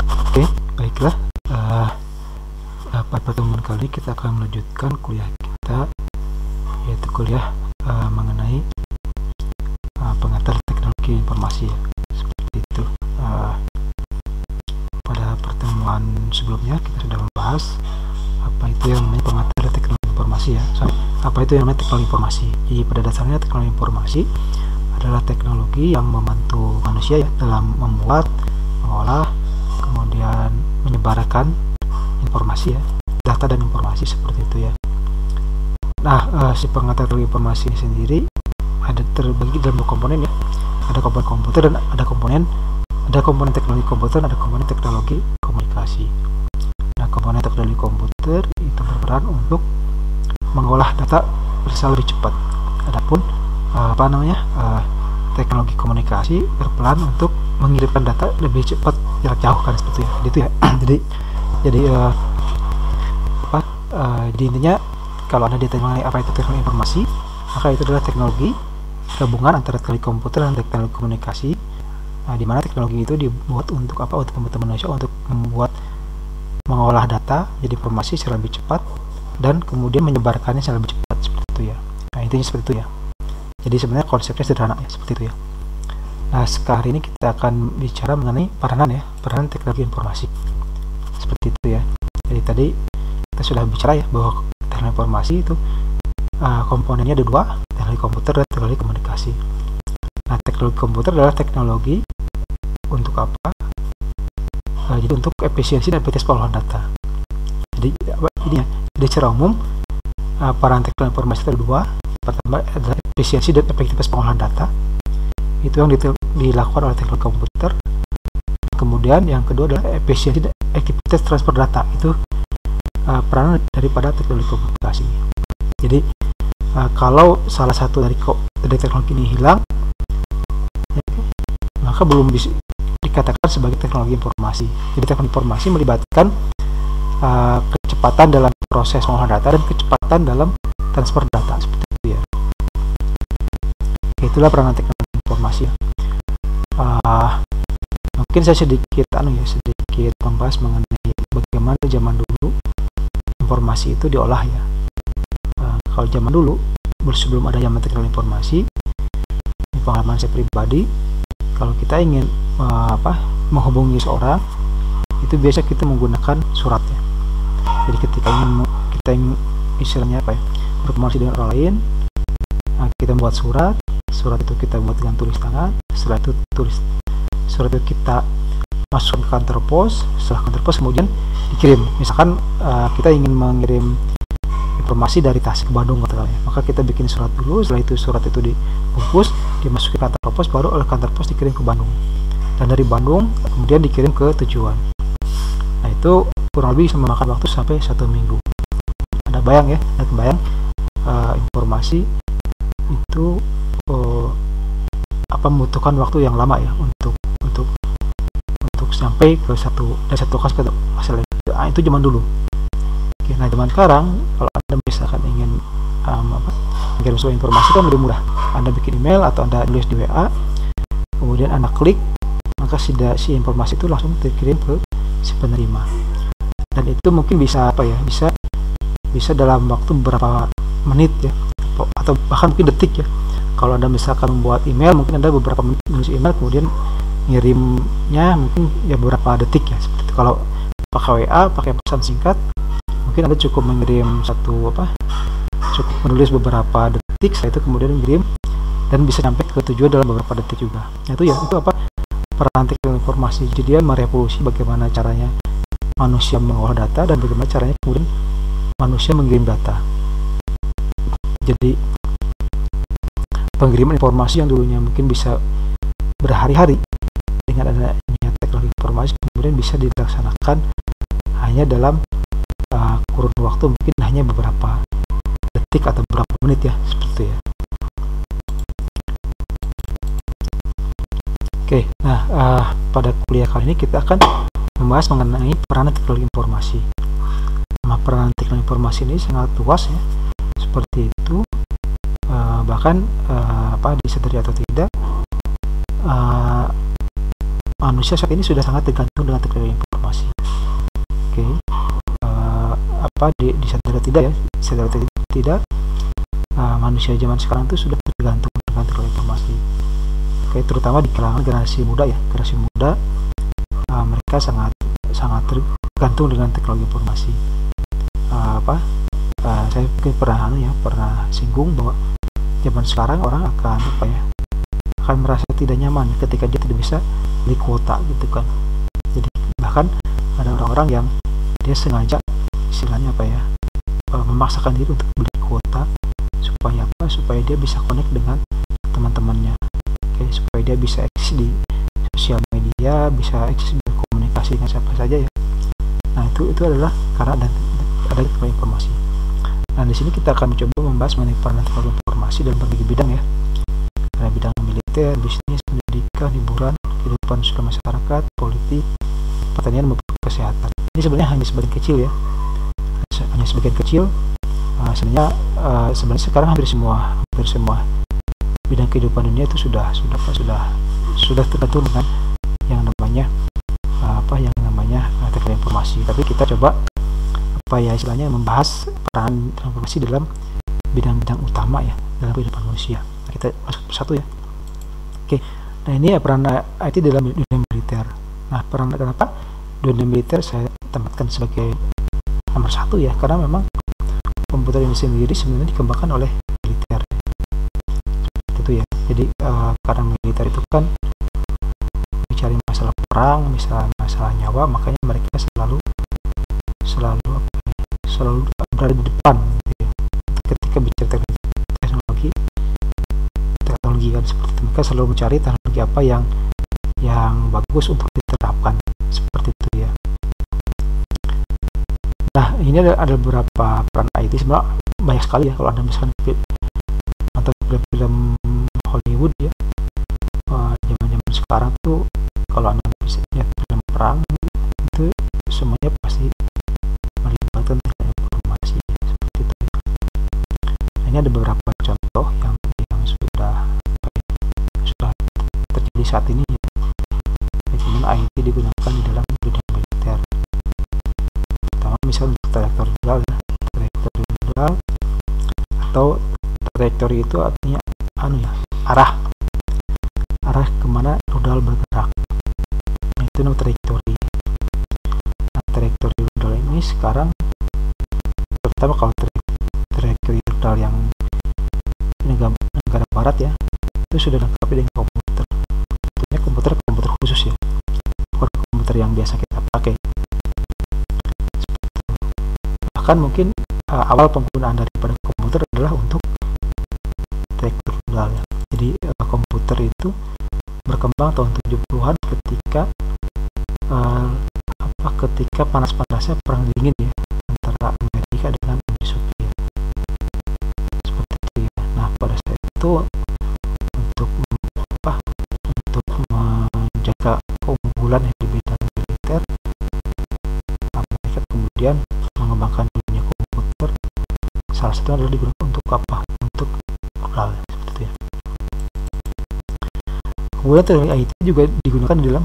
Oke, baiklah. Pada pertemuan kali kita akan melanjutkan kuliah kita, yaitu kuliah mengenai pengantar teknologi informasi ya. Seperti itu. Pada pertemuan sebelumnya kita sudah membahas apa itu yang namanya pengantar teknologi informasi ya. Apa itu yang namanya teknologi informasi? Jadi pada dasarnya teknologi informasi adalah teknologi yang membantu manusia ya dalam membuat, mengolah, kemudian menyebarkan informasi ya, data dan informasi seperti itu ya. Nah, si pengantar teknologi informasi ini sendiri ada terbagi dalam dua komponen ya. Ada komponen komputer dan ada komponen teknologi komputer, ada komponen teknologi komunikasi. Nah, komponen teknologi komputer itu berperan untuk mengolah data bisa lebih cepat. Adapun teknologi komunikasi berperan untuk mengirimkan data lebih cepat jarak jauh kan seperti itu ya. Jadi intinya kalau Anda ditanya mengenai apa itu teknologi informasi, maka itu adalah teknologi gabungan antara teknologi komputer dan teknologi komunikasi, di mana teknologi itu dibuat untuk apa? Untuk membantu manusia untuk mengolah data jadi informasi secara lebih cepat dan kemudian menyebarkannya secara lebih cepat seperti itu ya. Nah, intinya seperti itu ya. Jadi sebenarnya konsepnya sederhana ya, seperti itu ya. Nah, sekarang ini kita akan bicara mengenai peranan teknologi informasi seperti itu ya. Jadi tadi kita sudah bicara ya bahwa teknologi informasi itu komponennya ada dua, teknologi komputer dan teknologi komunikasi. Nah, teknologi komputer adalah teknologi untuk apa? Jadi untuk efisiensi dan efektivitas pengolahan data. Jadi secara umum peranan teknologi informasi itu ada dua. Pertama adalah efisiensi dan efektivitas pengolahan data. Itu yang dilakukan oleh teknologi komputer. Kemudian yang kedua adalah efisiensi dan efektivitas transfer data. Itu peranan daripada teknologi komunikasi. Jadi kalau salah satu dari teknologi ini hilang, maka belum bisa dikatakan sebagai teknologi informasi. Jadi teknologi informasi melibatkan kecepatan dalam proses pengolahan data dan kecepatan dalam transfer data seperti itu ya. Itulah peranan teknologi informasi. Mungkin saya sedikit membahas mengenai bagaimana zaman dulu informasi itu diolah ya. Kalau zaman dulu sebelum ada zaman teknologi informasi, ini pengalaman saya pribadi, kalau kita ingin menghubungi seorang, itu biasa kita menggunakan surat ya. Jadi ketika ingin istilahnya berkomunikasi dengan orang lain, kita membuat surat itu kita buat dengan tulis tangan. Setelah itu surat itu kita masuk ke kantor pos. Setelah kantor pos kemudian dikirim. Misalkan kita ingin mengirim informasi dari Tasik ke Bandung katakanlah, maka kita bikin surat dulu. Setelah itu surat itu dibungkus, dimasukin ke kantor pos, baru oleh kantor pos dikirim ke Bandung, dan dari Bandung kemudian dikirim ke tujuan. Nah, itu kurang lebih bisa memakan waktu sampai 1 minggu. Anda bayang ya, informasi itu membutuhkan waktu yang lama ya untuk sampai ke satu lokasi ke hasil itu zaman dulu. Oke, nah zaman sekarang kalau Anda misalkan ingin mengirim sebuah informasi kan lebih mudah. Anda bikin email atau Anda tulis di WA, kemudian Anda klik, maka si informasi itu langsung dikirim ke si penerima. Dan itu mungkin bisa bisa dalam waktu beberapa menit ya, atau bahkan mungkin detik ya. Kalau Anda misalkan membuat email, mungkin Anda beberapa menit menulis email, kemudian ngirimnya mungkin ya beberapa detik ya. Seperti itu. Kalau pakai WA, pakai pesan singkat, mungkin Anda cukup mengirim cukup menulis beberapa detik, setelah itu kemudian mengirim dan bisa sampai ke tujuan dalam beberapa detik juga. Itu peran teknologi informasi. Jadi dia merevolusi bagaimana caranya manusia mengolah data dan bagaimana caranya kemudian manusia mengirim data. Jadi pengiriman informasi yang dulunya mungkin bisa berhari-hari, dengan adanya teknologi informasi kemudian bisa dilaksanakan hanya dalam kurun waktu mungkin hanya beberapa detik atau beberapa menit ya, seperti itu ya. Oke, nah pada kuliah kali ini kita akan membahas mengenai peranan teknologi informasi. Nah, peranan teknologi informasi ini sangat luas ya, seperti itu. Bahkan disadari atau tidak, manusia saat ini sudah sangat tergantung dengan teknologi informasi. tidak ya, secara tidak manusia zaman sekarang itu sudah tergantung dengan teknologi informasi. Oke, terutama di kalangan generasi muda ya, mereka sangat tergantung dengan teknologi informasi. Saya mungkin pernah singgung bahwa zaman sekarang orang akan merasa tidak nyaman ketika dia tidak bisa beli kuota gitu kan. Jadi bahkan ada orang-orang yang dia sengaja istilahnya memaksakan diri untuk beli kuota supaya dia bisa connect dengan teman-temannya. Oke, supaya dia bisa eksis di sosial media, bisa eksis berkomunikasi dengan siapa saja ya. Nah, itu adalah karena ada teknologi informasi. Nah, di sini kita akan mencoba membahas mengenai peran teknologi informasi dalam berbagai bidang ya. Ada bidang militer, bisnis, pendidikan, hiburan, kehidupan sosial masyarakat, politik, pertanian maupun kesehatan. Ini sebenarnya hanya sebagian kecil ya. Hanya sebagian kecil. Sebenarnya sekarang hampir semua bidang kehidupan dunia itu sudah tergantung dengan yang namanya teknologi informasi. Tapi kita coba istilahnya membahas peran informasi dalam bidang-bidang utama ya dalam kehidupan manusia. Kita masuk persatu ya. Oke. Nah, ini ya peran IT dalam dunia militer. Nah, kenapa dunia militer saya tempatkan sebagai nomor 1 ya, karena memang komputer ini sendiri sebenarnya dikembangkan oleh militer. Seperti itu ya. Jadi karena militer itu kan bicara masalah perang, masalah nyawa, makanya mereka selalu berada di depan gitu ya. Ketika bicara teknologi kan seperti itu, mereka selalu mencari teknologi apa yang bagus untuk diterapkan seperti itu ya. Nah, ini ada beberapa peran IT, sebenarnya banyak sekali ya. Kalau Anda misalkan nonton film Hollywood ya, zaman sekarang tuh kalau Anda bisa lihat film perang itu semuanya pasti melibatkan teknologi informasi seperti itu. Nah, ini ada beberapa contoh yang sudah terjadi saat ini ya, bagaimana IT digunakan di dalam dunia militer. Misalnya untuk trajektori rudal atau trajektori itu artinya arah kemana rudal bergerak. Nah, itu namanya trajektori. Nah, trajektori rudal ini sekarang terutama kalau trajektori rudal yang negara barat ya, itu sudah dilengkapi dengan komputer. Tentunya komputer khusus ya, bukan komputer yang biasa kita pakai. Bahkan mungkin awal penggunaan daripada komputer adalah untuk trajektori rudal ya. Jadi komputer itu berkembang tahun 70-an ketika panas-panasnya perang dingin ya antara Amerika dengan Uni Soviet. Seperti itu ya. Nah, pada saat itu untuk menjaga keunggulan di bidang militer, Amerika kemudian mengembangkan dunia komputer. Salah satunya adalah digunakan untuk untuk rudal seperti itu ya. Kemudian teknologi IT juga digunakan di dalam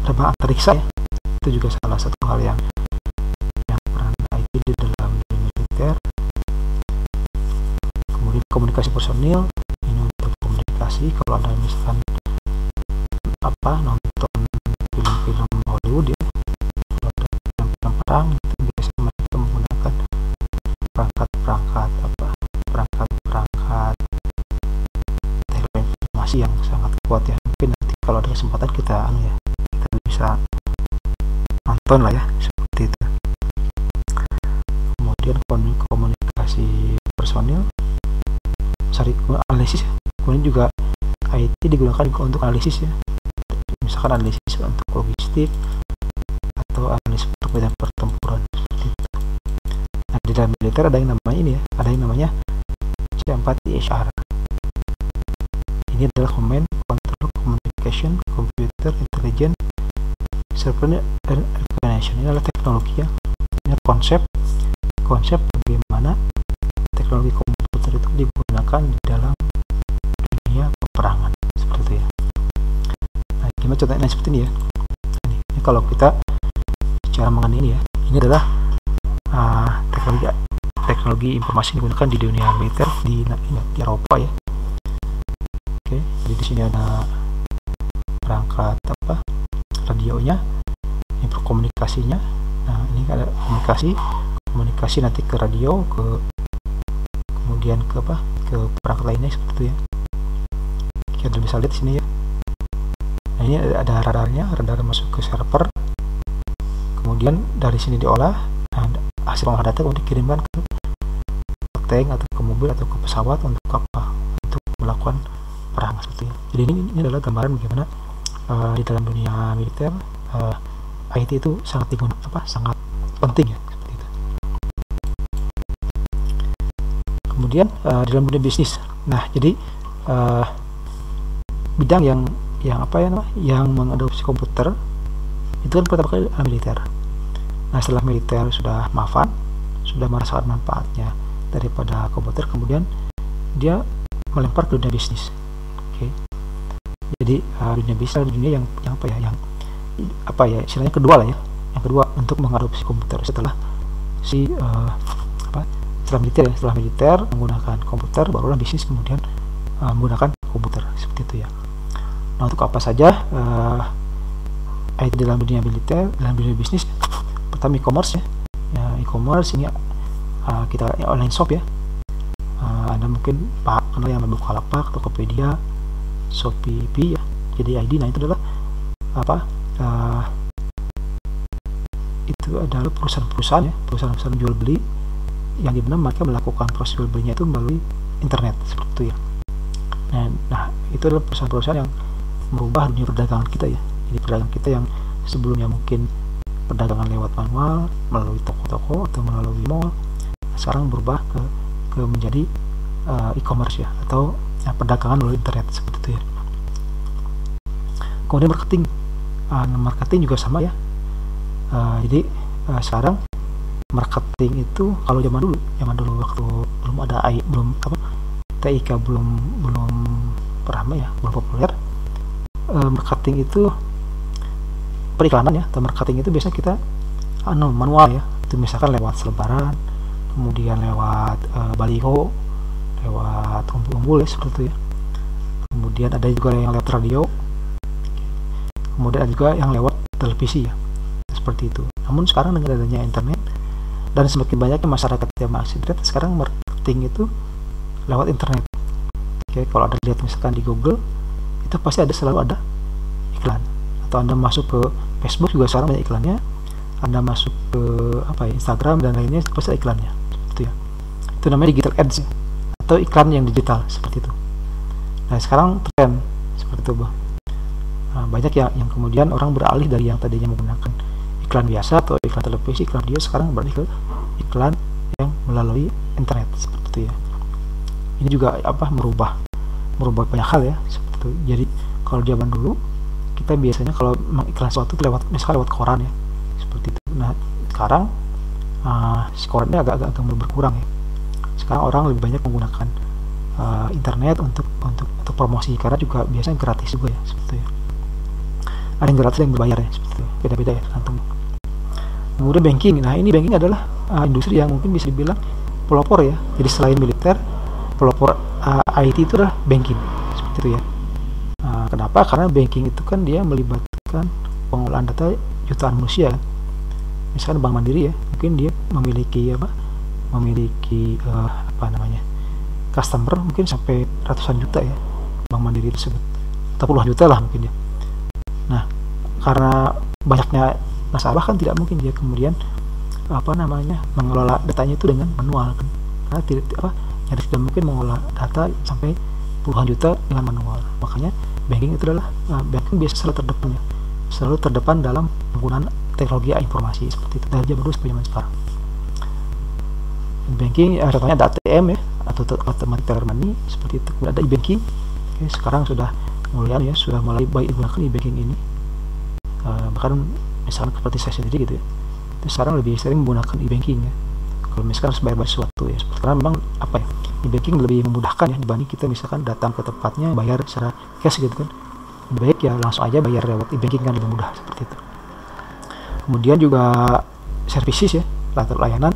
terbang antariksa ya. Itu juga salah satu hal yang peran IT di dalam dunia militer. Kemudian komunikasi personil, ini untuk komunikasi. Kalau Anda misalkan nonton film-film Hollywood ya, kalau ada film perang itu biasanya mereka menggunakan perangkat teknologi informasi yang sangat kuat ya. Mungkin nanti kalau ada kesempatan kita bisa nonton lah ya, seperti itu. Kemudian komunikasi personil, analisis ya. Kemudian juga IT digunakan untuk analisis ya, misalkan analisis untuk logistik atau analisis untuk medan pertempuran seperti itu. Nah, di dalam militer ada yang namanya C4ISR. Ini adalah Command, Control, Communication, Computer, Intelligence, Surveillance, dan Organization. Ini adalah teknologi ya. Ini konsep bagaimana teknologi komputer itu digunakan di dalam dunia peperangan seperti itu ya. Nah, gimana contohnya seperti ini ya. Ini kalau kita bicara mengenai ini ya, ini adalah teknologi teknologi informasi digunakan di dunia militer di Eropa ya. Oke, jadi di sini ada perangkat radionya, ini komunikasinya. Nah, ini ada komunikasi nanti ke radio, kemudian ke perangkat lainnya seperti itu ya. Kita bisa lihat di sini ya. Nah, ini ada radar masuk ke server, kemudian dari sini diolah. Nah, hasil pengolahan data kemudian dikirimkan ke tank atau ke mobil atau ke pesawat untuk melakukan perang seperti itu. Jadi ini adalah gambaran bagaimana di dalam dunia militer IT itu sangat sangat penting ya, seperti itu. Kemudian di dalam dunia bisnis, nah jadi bidang yang mengadopsi komputer itu kan pertama kali militer. Nah, setelah militer sudah mapan, sudah merasakan manfaatnya daripada komputer, kemudian dia melempar ke dunia bisnis. Oke. Jadi dunia bisnis adalah dunia yang istilahnya kedua lah ya. Yang kedua untuk mengadopsi komputer setelah setelah militer menggunakan komputer, barulah bisnis kemudian menggunakan komputer seperti itu ya. Nah, untuk apa saja IT dalam dunia militer, dalam dunia bisnis? Pertama e-commerce ya. E-commerce ini kita online shop ya. Anda mungkin kenal yang Bukalapak, Tokopedia, Shopee ya. Jadi ID, nah itu adalah itu adalah perusahaan ya, perusahaan jual beli yang dimana mereka melakukan proses jual belinya itu melalui internet seperti itu ya. Nah itu adalah perusahaan-perusahaan yang merubah dunia perdagangan kita ya. Jadi perdagangan kita yang sebelumnya mungkin perdagangan lewat manual melalui toko-toko atau melalui mall, sekarang berubah ke menjadi e-commerce ya, atau perdagangan melalui internet seperti itu ya. Kemudian marketing juga sama ya. Jadi sekarang marketing itu kalau zaman dulu waktu belum ada TIK belum ramai ya, belum populer, marketing itu periklanan ya, atau marketing itu biasanya kita manual ya. Itu misalkan lewat selebaran, kemudian lewat baliho, lewat kumpul-kumpul ya, seperti itu ya. Kemudian ada juga yang lewat radio, kemudian ada juga yang lewat televisi ya, seperti itu. Namun sekarang dengan adanya internet dan semakin banyaknya masyarakat yang mengakses internet, sekarang marketing itu lewat internet. Oke, kalau Anda lihat misalkan di Google, itu pasti selalu ada iklan. Atau Anda masuk ke Facebook juga sekarang banyak iklannya. Anda masuk ke Instagram dan lainnya pasti ada iklannya, seperti ya. Itu namanya digital ads ya, atau iklan yang digital seperti itu. Nah, sekarang tren seperti itu, Bang. Nah, banyak yang kemudian orang beralih dari yang tadinya menggunakan iklan biasa atau iklan televisi, iklan radio, sekarang beralih ke iklan yang melalui internet seperti itu ya. Ini juga merubah banyak hal ya, seperti itu. Jadi kalau zaman dulu kita biasanya kalau mengiklan sesuatu misalnya lewat koran ya, seperti itu. Nah, sekarang si korannya agak berkurang ya. Sekarang orang lebih banyak menggunakan internet untuk promosi, karena juga biasanya gratis juga ya, seperti itu ya. Ada yang gratis, yang berbayar ya, seperti itu. Beda-beda ya tergantung. Kemudian banking. Nah, ini banking adalah industri yang mungkin bisa dibilang pelopor ya. Jadi selain militer, pelopor IT itu adalah banking, seperti itu ya. Kenapa? Karena banking itu kan dia melibatkan pengolahan data jutaan manusia. Misalkan Bank Mandiri ya, mungkin dia memiliki customer mungkin sampai ratusan juta ya, Bank Mandiri tersebut, atau puluhan juta lah mungkin ya. Nah, karena banyaknya nasabah kan tidak mungkin dia kemudian mengelola datanya itu dengan manual kan, karena tidak mungkin mengolah data sampai puluhan juta dengan manual. Makanya banking itu adalah banking biasa selalu terdepan dalam penggunaan teknologi informasi seperti itu dari zaman dulu sampai zaman sekarang. Banking contohnya ada ATM ya, atau automatic teller money seperti itu. Kemudian ada e-banking. Oke, sekarang sudah mulai baik digunakan e-banking ini. Bahkan misalnya seperti saya sendiri gitu ya, itu sekarang lebih sering menggunakan e-banking ya. Kalau misalkan harus bayar sesuatu ya, karena memang e-banking lebih memudahkan ya dibanding kita misalkan datang ke tempatnya bayar secara cash gitu kan. Lebih baik ya langsung aja bayar lewat e-banking kan, lebih mudah seperti itu. Kemudian juga services ya, layanan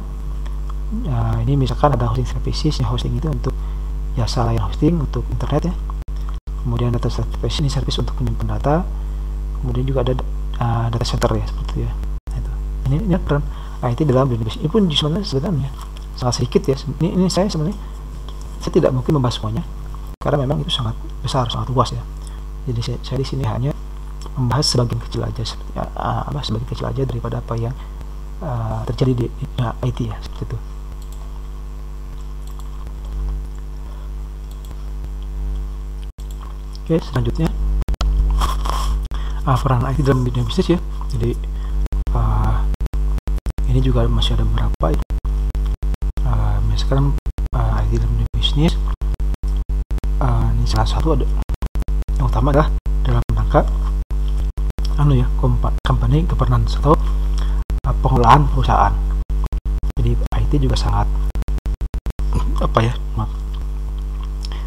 Ini misalkan ada hosting services, yang hosting itu untuk jasa layanan hosting untuk internet ya. Kemudian data service, ini service untuk menyimpan data. Kemudian juga ada data center ya, seperti itu ya. Nah, itu. Ini peran IT dalam dunia bisnis. Ini pun sebenarnya sangat sedikit ya. Ini saya sebenarnya tidak mungkin membahas semuanya karena memang itu sangat besar, sangat luas ya. Jadi saya di sini hanya membahas sebagian kecil aja, sebagian kecil aja daripada apa yang terjadi di IT ya, seperti itu. Oke, selanjutnya peran IT dalam dunia bisnis ya. Jadi ini juga masih ada beberapa ya. Misalkan IT dalam dunia bisnis, ini salah satu ada yang utama adalah dalam rangka company governance atau pengelolaan perusahaan. Jadi IT juga sangat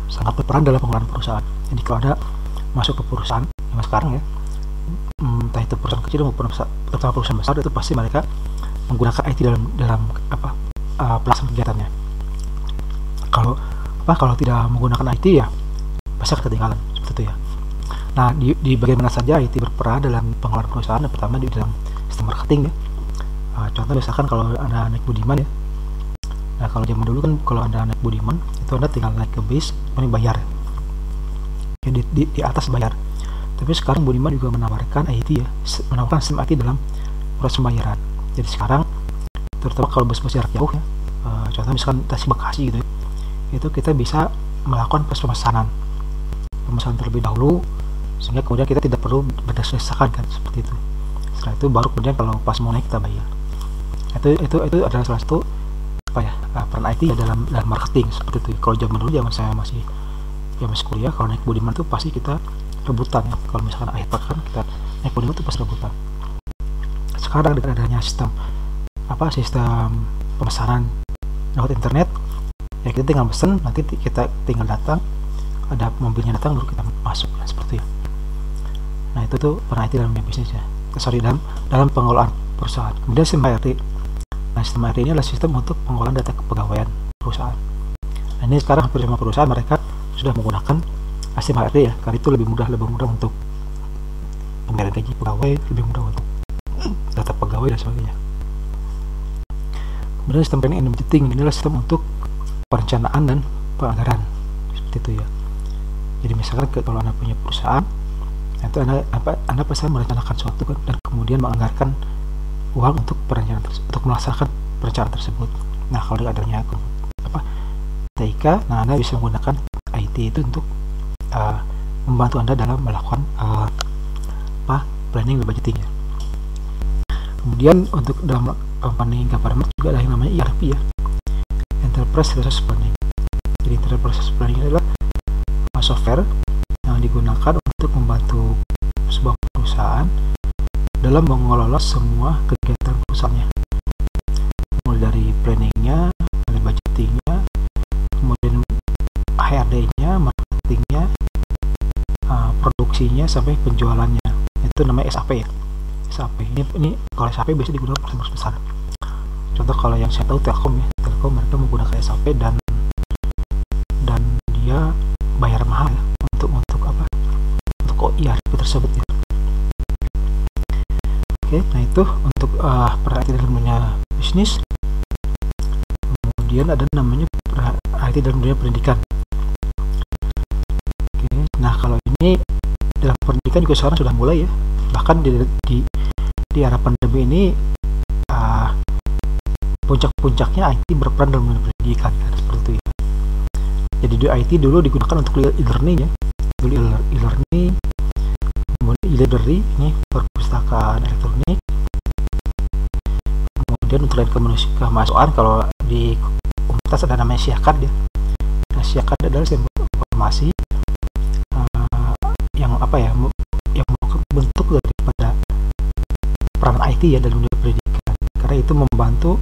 sangat berperan dalam pengelolaan perusahaan. Jadi kalau ada masuk ke perusahaan yang sekarang ya, entah itu perusahaan kecil maupun perusahaan besar, itu pasti mereka menggunakan IT dalam pelaksanaan kegiatannya. Kalau tidak menggunakan IT ya pasti ketinggalan, seperti itu ya. Nah, di bagian mana saja IT berperan dalam pengelolaan perusahaan? Yang pertama di dalam sistem marketing ya. Contoh misalkan kalau Anda naik Budiman ya. Nah, kalau zaman dulu kan kalau Anda naik Budiman itu Anda tinggal naik ke bis, ini bayar. Ya, di atas bayar. Tapi sekarang Budiman juga menawarkan IT ya, menawarkan sistem IT dalam proses pembayaran. Jadi sekarang terutama kalau bus-bus jarak jauh ya, contoh misalkan Tasik Bekasi gitu ya, itu kita bisa melakukan pemesanan terlebih dahulu, sehingga kemudian kita tidak perlu berdesak-desakan kan, seperti itu. Setelah itu baru kemudian kalau pas mau naik kita bayar. Itu adalah salah satu peran IT ya dalam marketing, seperti itu. Kalau zaman dulu, zaman saya masih kuliah, kalau naik Budiman tuh pasti kita rebutan ya. Kalau misalkan akhir pekan kita naik Budiman tuh pasti rebutan. Sekarang dengan adanya sistem pemesanan lewat internet ya, kita tinggal pesen, nanti kita tinggal datang, ada mobilnya datang baru kita masuk ya, seperti itu. Nah, itu tuh peran IT dalam bisnis ya. Dalam pengelolaan perusahaan. Kemudian sistem HRD. Nah, sistem HRD ini adalah sistem untuk pengelolaan data kepegawaian perusahaan. Nah, ini sekarang hampir semua perusahaan mereka sudah menggunakan sistem HRD ya, karena itu lebih mudah untuk pembayaran gaji pegawai, lebih mudah untuk data pegawai dan sebagainya. Kemudian sistem planning and budgeting, inilah sistem untuk perencanaan dan penganggaran, seperti itu ya. Jadi misalkan kalau Anda punya perusahaan, itu Anda pasti merencanakan suatu kan, dan kemudian menganggarkan uang untuk melaksanakan perencanaan tersebut. Nah, kalau adanya TIK, nah Anda bisa menggunakan IT itu untuk membantu Anda dalam melakukan planning dan budgeting ya. Kemudian untuk dalam company government juga ada yang namanya ERP ya, Enterprise Resource Planning. Jadi Enterprise Resource Planning adalah software yang digunakan untuk membantu sebuah perusahaan dalam mengelola semua kegiatan perusahaannya, mulai dari planningnya, dari budgetingnya, kemudian HRD-nya, marketingnya, produksinya, sampai penjualannya. Itu namanya SAP ya. SAP ini kalau SAP biasanya digunakan perusahaan besar. Contoh kalau yang saya tahu Telkom ya, Telkom mereka menggunakan SAP dan dia bayar mahal ya, untuk ERP tersebut ya. Oke, nah itu untuk peran IT dalam dunia bisnis. Kemudian ada namanya peran IT dalam dunia pendidikan. Oke, nah kalau ini dalam pendidikan juga sekarang sudah mulai ya, bahkan di era pandemi ini puncak-puncaknya IT berperan dalam dunia pendidikan kan, seperti itu ya. Jadi IT dulu digunakan untuk e-learning ya, dulu e-learning, kemudian e-library, ini perpustakaan elektronik, kemudian untuk lain kemahasiswaan, kalau di komunitas ada namanya Syakad ya. Nah, Syakad adalah sistem informasi yang bentuk daripada peran IT ya dalam dunia pendidikan, karena itu membantu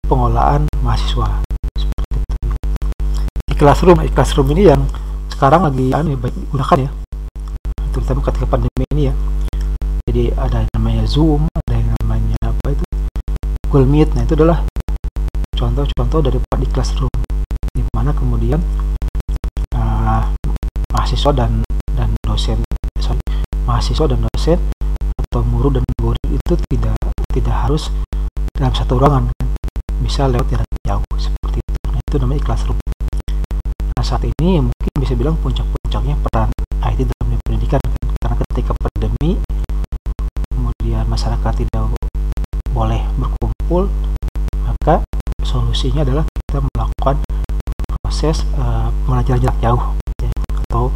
pengolahan mahasiswa. Seperti itu. E-classroom ini yang sekarang lagi digunakan ya, terutama ketika pandemi ini ya. Jadi ada yang namanya Zoom, ada yang namanya Google Meet. Nah, itu adalah contoh-contoh dari di Classroom, di mana kemudian mahasiswa dan dosen atau guru dan murid itu tidak harus dalam satu ruangan, bisa lewat jarak jauh seperti itu. Nah, itu namanya Classroom. Nah, saat ini mungkin bisa bilang puncak-puncaknya peran IT dalam dunia pendidikan, karena ketika pandemi kemudian masyarakat tidak boleh berkumpul, maka solusinya adalah kita melakukan proses pembelajaran jarak jauh ya, atau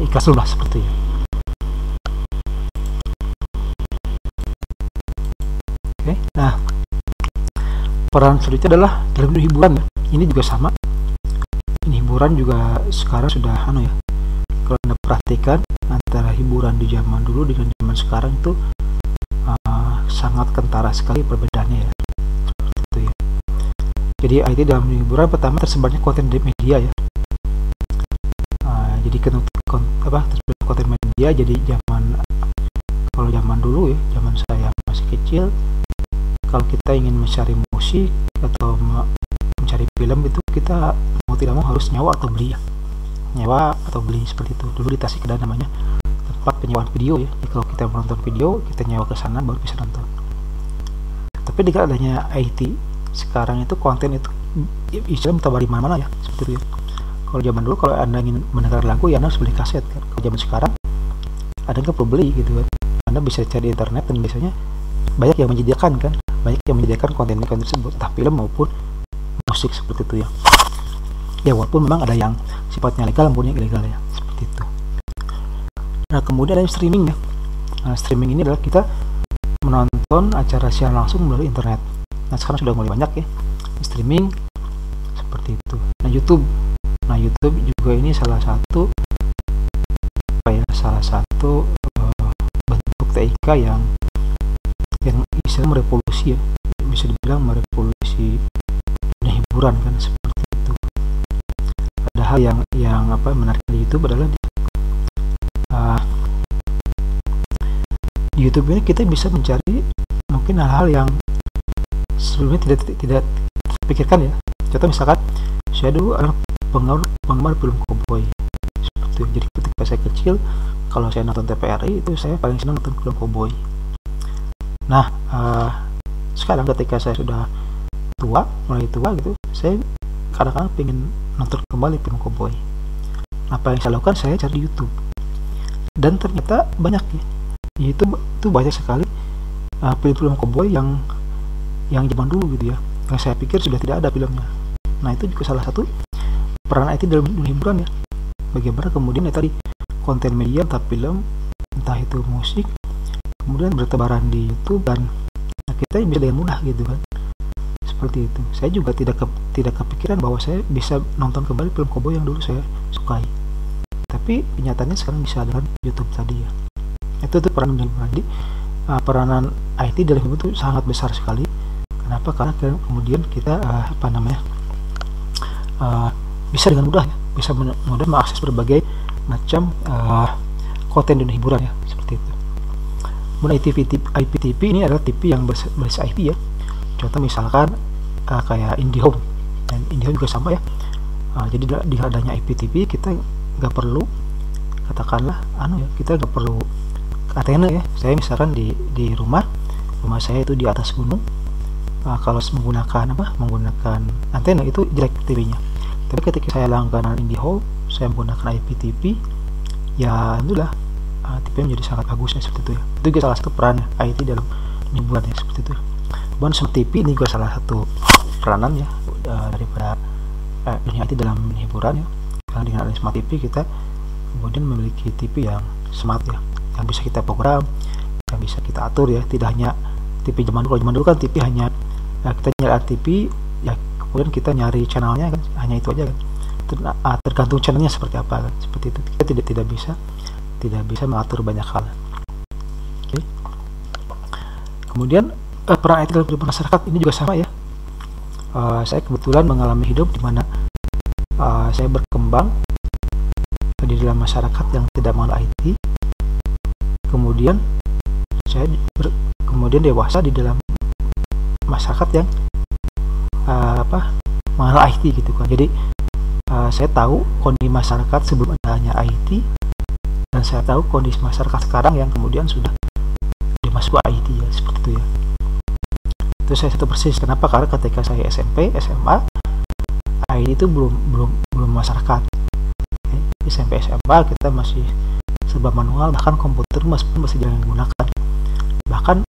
e-classroom lah seperti itu. Oke, nah peran selanjutnya adalah dalam hiburan ya. Ini juga sama. Ini hiburan juga sekarang sudah ya. Kalau Anda perhatikan antara hiburan di zaman dulu dengan zaman sekarang itu sangat kentara sekali perbedaannya ya. Seperti itu ya. Jadi IT dalam hiburan pertama tersebarnya konten di media ya. Jadi tersebar konten media. Jadi kalau zaman dulu ya, zaman saya masih kecil, kalau kita ingin mencari musik atau mencari film itu kita mau tidak mau harus nyewa atau beli seperti itu. Dulu di Tasik ada namanya tempat penyewaan video ya. Jadi kalau kita menonton video, kita nyewa ke sana baru bisa nonton. Tapi dengan adanya IT sekarang itu konten itu istilah bertabar di mana-mana ya, seperti itu ya. Kalau zaman dulu kalau Anda ingin mendengar lagu ya Anda harus beli kaset kan. Kalau zaman sekarang Anda nggak perlu beli gitu kan. Anda bisa cari di internet dan biasanya banyak yang menyediakan konten tersebut, entah film maupun musik seperti itu ya. Ya walaupun memang ada yang sifatnya legal maupun yang ilegal ya, seperti itu. Nah kemudian ada streaming ya. Nah, streaming ini adalah kita menonton acara siaran langsung melalui internet. Nah sekarang sudah mulai banyak ya streaming seperti itu. Nah YouTube juga ini salah satu bentuk TIK yang bisa merevolusi ya, bisa dibilang merevolusi hiburan kan, seperti itu. Ada hal yang menarik di YouTube adalah di YouTube ini kita bisa mencari mungkin hal-hal yang sebelumnya tidak terpikirkan ya. Contoh misalkan saya dulu adalah penggemar film cowboy seperti itu. Jadi ketika saya kecil, kalau saya nonton TVRI itu saya paling senang nonton film cowboy. Nah sekarang ketika saya sudah mulai tua gitu, saya kadang-kadang pengen nonton kembali film cowboy. Apa yang saya lakukan, saya cari di YouTube, dan ternyata banyak ya. YouTube itu banyak sekali film-film cowboy yang zaman dulu gitu ya, yang saya pikir sudah tidak ada filmnya. Nah itu juga salah satu peran IT dalam hiburan ya. Bagaimana kemudian tadi konten media, entah film, entah itu musik, kemudian bertebaran di YouTube, dan kita bisa dengan mudah gitu kan, seperti itu. Saya juga tidak kepikiran bahwa saya bisa nonton kembali film cowboy yang dulu saya sukai, tapi kenyataannya sekarang bisa dengan YouTube tadi ya. Itu peran hiburan. Jadi peranan IT dalam hiburan itu sangat besar sekali. Kenapa? Karena kemudian kita bisa dengan mudah ya, bisa mudah mengakses berbagai macam konten dan hiburan ya, seperti itu. Kemudian IPTV ini adalah TV yang berbasis IP ya. Contoh misalkan kayak IndiHome, dan IndiHome juga sama ya. Jadi di adanya IPTV kita nggak perlu katakanlah kita nggak perlu antena ya. Saya misalkan di rumah saya itu di atas gunung. Kalau menggunakan antena itu jelek TV-nya. Tapi ketika saya langganan IndiHome, saya menggunakan IPTV, ya itulah TV menjadi sangat bagus ya, seperti itu ya. Itu juga salah satu peran IT dalam hiburan ya, seperti itu. Kemudian Smart TV ini juga salah satu peranan ya daripada dunia IT dalam hiburan ya. Karena dengan adanya Smart TV kita kemudian memiliki TV yang smart ya, yang bisa kita program, yang bisa kita atur ya. Tidak hanya TV zaman dulu kan TV hanya kita nyari TV ya, kemudian kita nyari channelnya kan, hanya itu aja kan. Tergantung channelnya seperti apa kan, seperti itu. Kita tidak bisa mengatur banyak hal. Oke. Kemudian peran IT dalam kehidupan masyarakat ini juga sama ya. Saya kebetulan mengalami hidup di mana saya berkembang di dalam masyarakat yang tidak mengenal IT. Kemudian saya kemudian dewasa di dalam masyarakat yang mengenal IT gitu kan. Jadi saya tahu kondisi masyarakat sebelum adanya IT, dan saya tahu kondisi masyarakat sekarang yang kemudian sudah dimasuk IT ya, seperti itu ya. Itu saya tahu persis. Kenapa? Karena ketika saya SMP, SMA, IT itu belum masyarakat. SMP, SMA kita masih serba manual, bahkan komputer masih jarang digunakan. Bahkan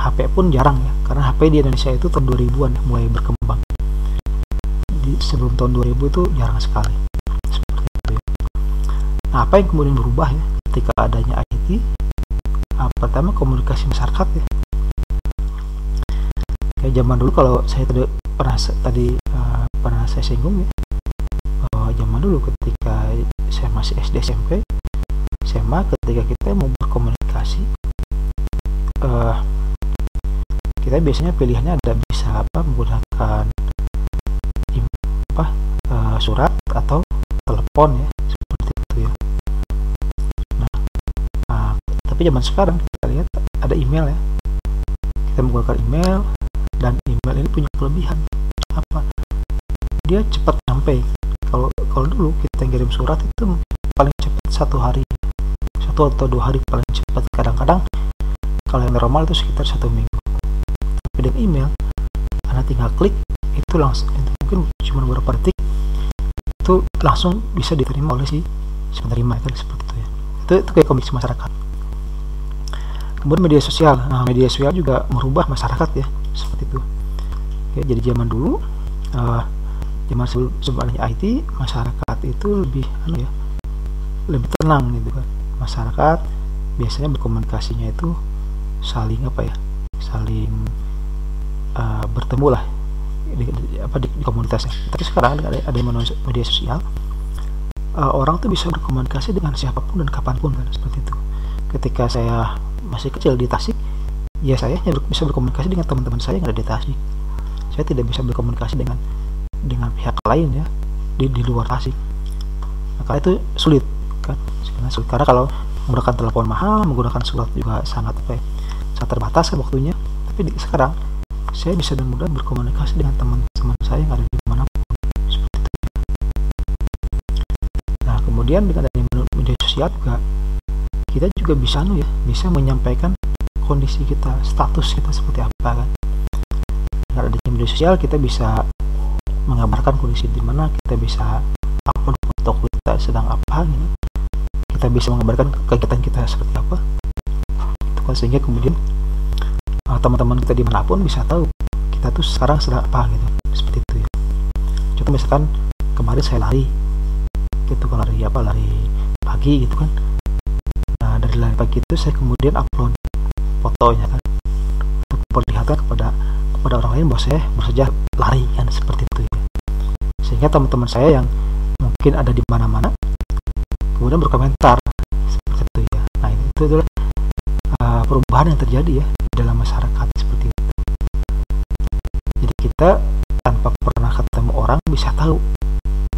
HP pun jarang ya, karena HP di Indonesia itu tahun 2000-an mulai berkembang. Sebelum tahun 2000 itu jarang sekali. Seperti itu ya. Nah, apa yang kemudian berubah ya ketika adanya IT? Pertama, komunikasi masyarakat ya. Kayak zaman dulu, kalau saya pernah saya singgung ya, zaman dulu ketika saya masih SD, SMP, SMA, ketika kita mau berkomunikasi, kita biasanya pilihannya ada, bisa menggunakan surat atau telepon ya, seperti itu ya. Nah, tapi zaman sekarang kita lihat ada email ya, kita menggunakan email, dan email ini punya kelebihan apa? Dia cepat sampai. Kalau dulu kita ngirim surat itu paling cepat 1 hari, 1 atau 2 hari paling cepat. Kadang-kadang kalau yang normal itu sekitar 1 minggu. Tapi dengan email, Anda tinggal klik, itu langsung, itu mungkin cuma beberapa detik, itu langsung bisa diterima oleh si penerima, kan seperti itu ya. Itu kayak komunikasi masyarakat. Kemudian media sosial. Nah, media sosial juga merubah masyarakat ya, seperti itu. Ya, jadi zaman dulu, zaman sebelum adanya IT, masyarakat itu lebih lebih tenang gitu kan. Masyarakat biasanya berkomunikasinya itu saling bertemu lah di komunitasnya. Tapi sekarang ada media sosial, orang tuh bisa berkomunikasi dengan siapapun dan kapanpun kan, seperti itu. Ketika saya masih kecil di Tasik, ya saya hanya bisa berkomunikasi dengan teman-teman saya yang ada di Tasik. Saya tidak bisa berkomunikasi dengan pihak lain ya di luar Tasik. Nah, karena itu sulit kan, karena kalau menggunakan telepon mahal, menggunakan surat juga sangat terbatas kan waktunya. Tapi sekarang saya bisa dengan mudah berkomunikasi dengan teman-teman saya yang ada di manapun, seperti itu. Nah, kemudian dengan adanya media sosial juga, kita juga bisa menyampaikan kondisi kita, status kita seperti apa kan. Dengan adanya media sosial, kita bisa mengabarkan kondisi di mana, kita bisa upload foto kita sedang apa gitu. Kita bisa mengabarkan kegiatan kita seperti apa. Itu kan, sehingga kemudian teman-teman kita dimanapun bisa tahu kita tuh sekarang sedang apa gitu, seperti itu ya. Contoh misalkan kemarin saya lari gitu kan, lari pagi gitu kan. Nah, dari lari pagi itu saya kemudian upload fotonya kan, untuk memperlihatkan kepada orang lain bahwa saya baru saja lari kan, seperti itu ya. Sehingga teman-teman saya yang mungkin ada di mana-mana kemudian berkomentar, seperti itu ya. Nah, itu adalah perubahan yang terjadi ya di dalam masyarakat, seperti itu. Jadi kita tanpa pernah ketemu orang bisa tahu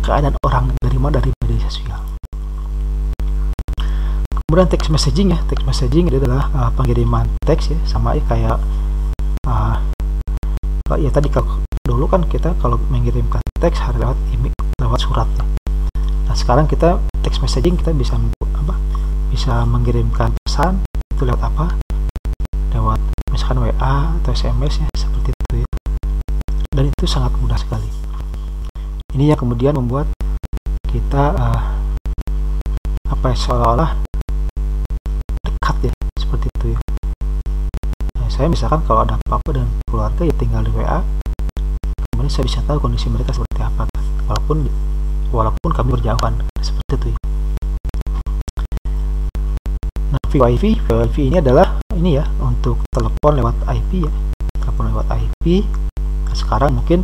keadaan orang dari media sosial. Kemudian text messaging ya, text messaging itu adalah pengiriman teks ya, sama ya kayak ya tadi, kalau dulu kan kita kalau mengirimkan teks harus lewat surat ya. Nah, sekarang kita text messaging, kita bisa mengirimkan pesan itu lewat lewat misalkan WA atau SMS ya, seperti itu ya. Dan itu sangat mudah sekali. Ini yang kemudian membuat kita seolah-olah dekat ya, seperti itu ya. Nah, saya misalkan kalau ada apa-apa dengan keluarga ya tinggal di WA, kemudian saya bisa tahu kondisi mereka seperti apa kan, walaupun kami berjauhan, seperti itu ya. Nah, VoIP ini adalah untuk telepon lewat IP ya, telepon lewat IP. Nah, sekarang mungkin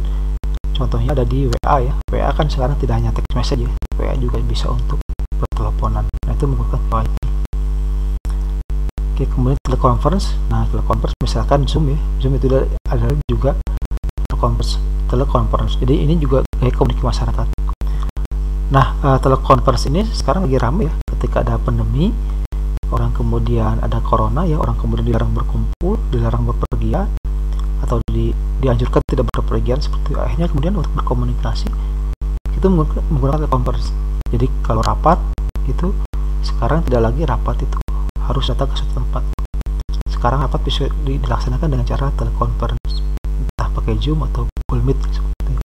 contohnya ada di WA ya. WA kan sekarang tidak hanya text message ya, WA juga bisa untuk perteleponan. Nah, itu menggunakan VoIP. Oke, kemudian teleconference. Nah, teleconference misalkan Zoom ya. Zoom itu adalah juga teleconference. Jadi ini juga kayak komunikasi masyarakat. Nah, teleconference ini sekarang lagi ramai ya. Ketika ada pandemi, orang kemudian ada corona ya, orang kemudian dilarang berkumpul, dilarang berpergian, atau dianjurkan tidak berpergian seperti itu. Akhirnya kemudian untuk berkomunikasi itu menggunakan conference. Jadi kalau rapat itu sekarang tidak lagi rapat itu harus datang ke suatu tempat. Sekarang rapat bisa dilaksanakan dengan cara teleconference, entah pakai Zoom atau Google Meet seperti itu.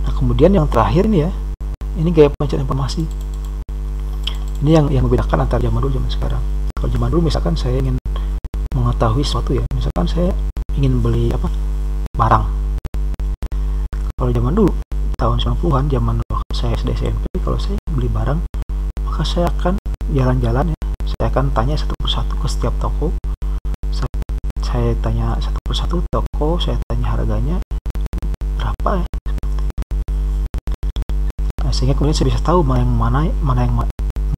Nah kemudian yang terakhir ini ya, ini gaya pencarian informasi. Ini yang membedakan antara zaman dulu zaman sekarang. Kalau zaman dulu misalkan saya ingin mengetahui sesuatu ya, misalkan saya ingin beli barang. Kalau zaman dulu tahun 90-an, zaman waktu saya SD SMP, kalau saya beli barang maka saya akan jalan-jalan ya, saya akan tanya satu persatu ke setiap toko, saya tanya satu persatu toko, saya tanya harganya berapa ya, nah, sehingga kemudian saya bisa tahu mana yang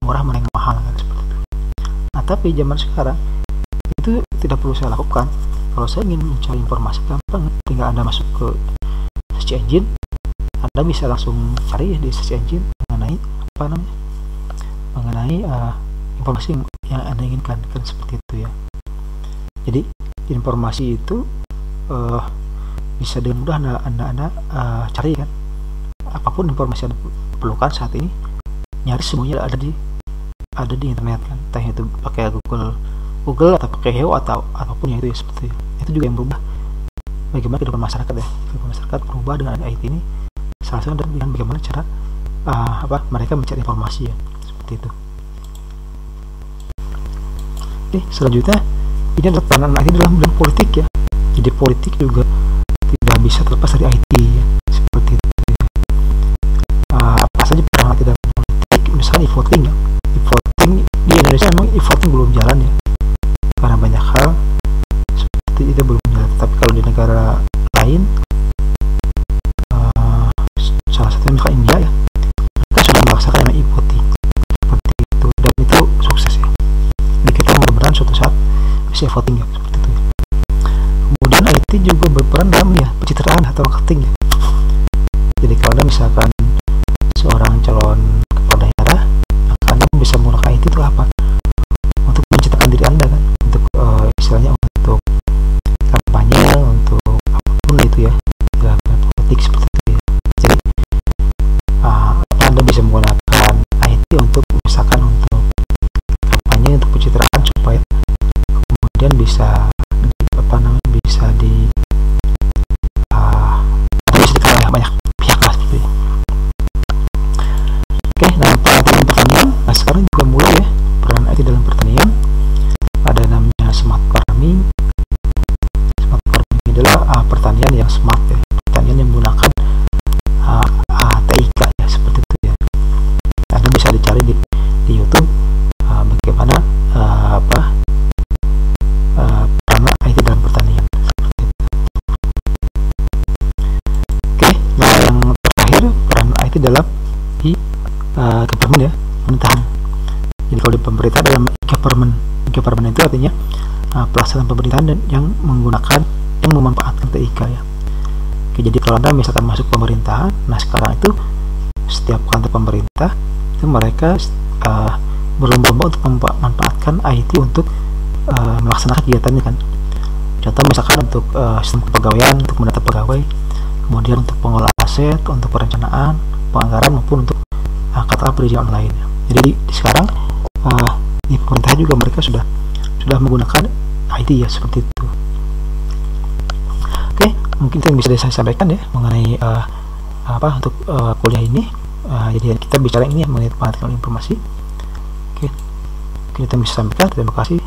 murah, mana yang mahal kan, seperti itu. Nah tapi zaman sekarang itu tidak perlu saya lakukan. Kalau saya ingin mencari informasi gampang, tinggal Anda masuk ke search engine, Anda bisa langsung cari di search engine mengenai informasi yang Anda inginkan kan, seperti itu ya. Jadi informasi itu bisa dengan mudah Anda cari kan. Apapun informasi yang perlukan saat ini, nyaris semuanya ada di internet kan. Entah itu pakai Google atau pakai Heo atau apapun yang itu ya, seperti itu juga yang berubah bagaimana kehidupan masyarakat ya. Kehidupan masyarakat berubah dengan IT ini, salah satu dengan bagaimana cara mereka mencari informasi ya, seperti itu. Oke, selanjutnya ini adalah peranan IT dalam bidang politik ya. Jadi politik juga tidak bisa terlepas dari IT ya, seperti itu ya. Apa saja peranan IT dalam politik, misalnya e-voting ya. E-voting di Indonesia memang e-voting belum jalan ya, karena banyak hal seperti itu belum jalan. Tapi kalau di negara lain, salah satunya misalnya India ya, mereka sudah melaksanakan namanya e-voting seperti itu, dan itu sukses ya. Jadi kita mudah-mudahan suatu saat bisa voting ya, seperti itu ya. Kemudian IT juga berperan dalam ya pencitraan atau marketing ya. Jadi kalau misalkan seorang calon kepala daerah, maka Anda bisa menggunakan IT itu apa? Untuk mencitrakan diri Anda kan, untuk istilahnya untuk kampanye, untuk apapun itu ya, politik seperti itu ya. Jadi Anda bisa menggunakan IT untuk misalkan untuk kampanye, untuk pencitraan, supaya kemudian bisa dikenal banyak pihak lah seperti itu. Oke, nah peran pertanian, nah sekarang juga mulai ya peran IT dalam pertanian. Ada namanya smart farming. Smart farming adalah pertanian yang smart ya, pertanian yang menggunakan TIK ya, seperti itu ya. Anda bisa dicari di YouTube bagaimana peran IT dalam pertanian. Oke, nah yang terakhir peran IT dalam government ya, pemerintahan. Jadi kalau di pemerintah dalam government itu artinya pelaksanaan pemerintahan yang memanfaatkan TIK ya. Oke, jadi kalau Anda misalkan masuk pemerintahan, nah sekarang itu setiap kantor pemerintah itu mereka berlomba-lomba untuk memanfaatkan IT untuk melaksanakan kegiatannya kan. Contoh misalkan untuk sistem kepegawaian, untuk mendata pegawai, kemudian untuk pengelola aset, untuk perencanaan, penganggaran, maupun untuk katakan perizinan online. Jadi sekarang di pemerintah juga mereka sudah menggunakan IT ya, seperti itu. Oke, mungkin itu yang bisa saya sampaikan ya mengenai untuk kuliah ini. Jadi kita bicara ini mengenai pengetahuan informasi. Oke, kita bisa sampaikan. Terima kasih.